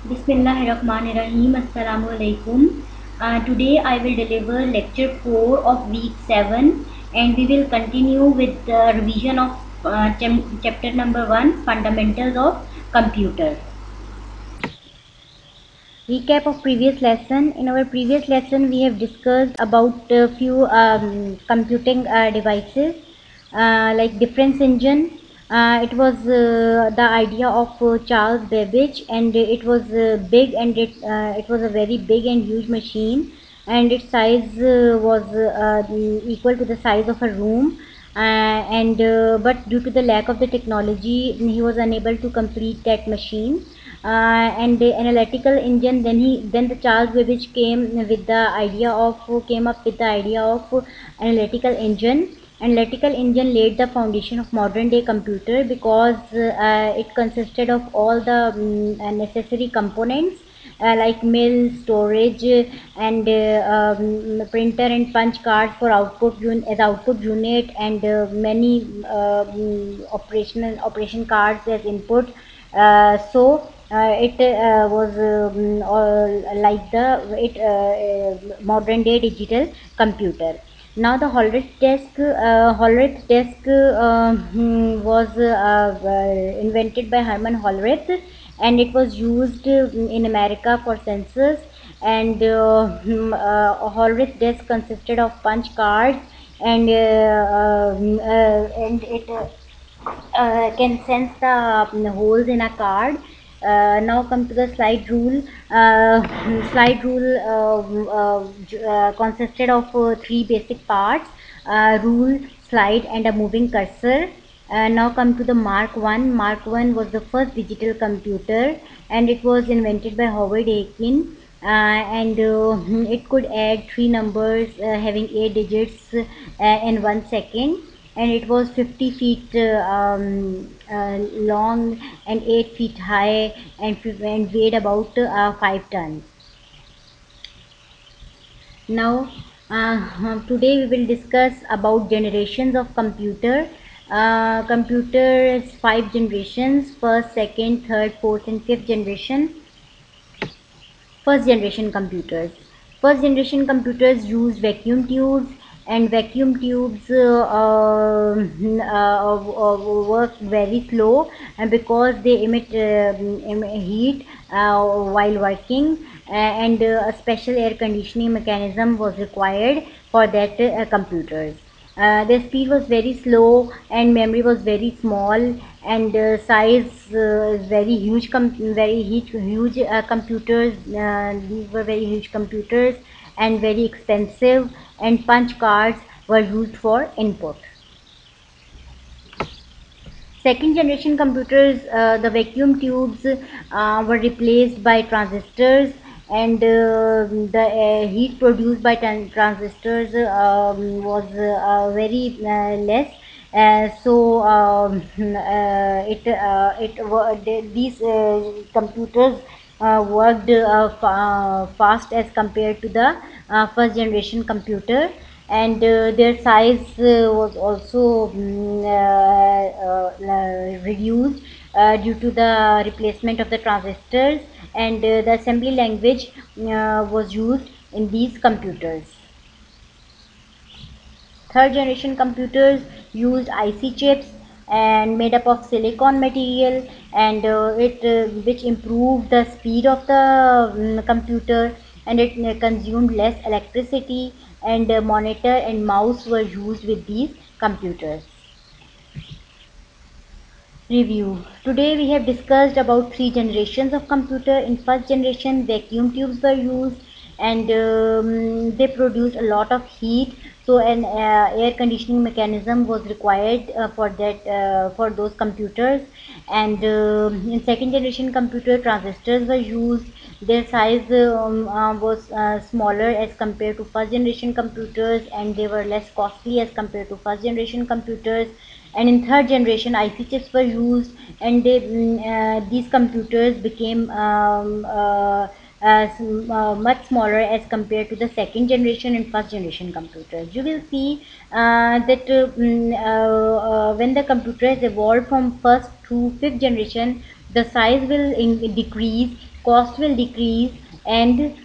Bismillahirrahmanirrahim. Assalamu alaikum. Today I will deliver lecture 4 of week 7, and we will continue with the revision of chapter number 1, Fundamentals of Computer. Recap of previous lesson. In our previous lesson we have discussed about a few computing devices like difference engine. It was the idea of Charles Babbage, and it was big, and it was a very big and huge machine, and its size was equal to the size of a room. And But due to the lack of the technology, he was unable to complete that machine. And the analytical engine, then the Charles Babbage came up with the idea of analytical engine. Analytical engine laid the foundation of modern day computer, because it consisted of all the necessary components like mill, storage, and printer and punch card for as output unit, and many operation cards as input. It was like the it modern day digital computer. Now the Hollerith desk was invented by Herman Hollerith, and it was used in America for census. And Hollerith desk consisted of punch cards, and it can sense the holes in a card. Now come to the slide rule. Slide rule consisted of three basic parts: rule, slide, and a moving cursor. Now come to the Mark 1. Mark 1 was the first digital computer, and it was invented by Howard Aiken. And it could add three numbers having 8 digits in 1 second, and it was 50 feet long and 8 feet high, and weighed about 5 tons. Now today we will discuss about generations of computer. Computer is 5 generations: first, second, third, fourth, and fifth generation. First generation computers. First generation computers use vacuum tubes, and vacuum tubes work very slow, and because they emit heat while working, and a special air conditioning mechanism was required for that computers. The speed was very slow, and memory was very small, and size is very huge. Huge computers. These were very huge computers and very expensive. And punch cards were used for input. Second generation computers, the vacuum tubes were replaced by transistors, and the heat produced by transistors was very less. These computers worked fast as compared to the first generation computer, and their size was also reduced due to the replacement of the transistors, and the assembly language was used in these computers. Third generation computers used IC chips and made up of silicon material, and which improved the speed of the computer, and it consumed less electricity, and monitor and mouse were used with these computers. Review. Today we have discussed about 3 generations of computer. In first generation, vacuum tubes were used, and they produced a lot of heat, so an air conditioning mechanism was required for those computers. And in second generation computer, transistors were used. Their size was smaller as compared to first generation computers, and they were less costly as compared to first generation computers. And in third generation, IC chips were used, and these computers became much smaller as compared to the second generation and first generation computers. You will see that when the computer has evolved from first to fifth generation, the size will decrease, cost will decrease, and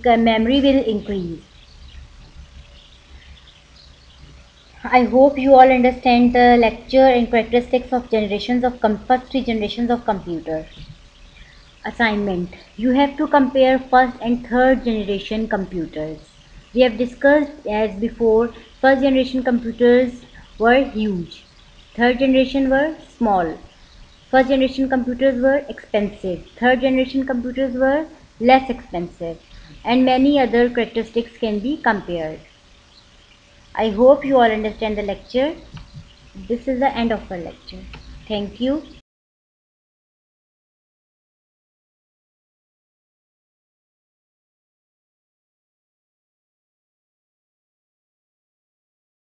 memory will increase. I hope you all understand the lecture and characteristics of first three generations of computer. Assignment. You have to compare first and third generation computers. We have discussed as before, first generation computers were huge. Third generation were small. First generation computers were expensive. Third generation computers were less expensive. And many other characteristics can be compared. I hope you all understand the lecture. This is the end of our lecture. Thank you.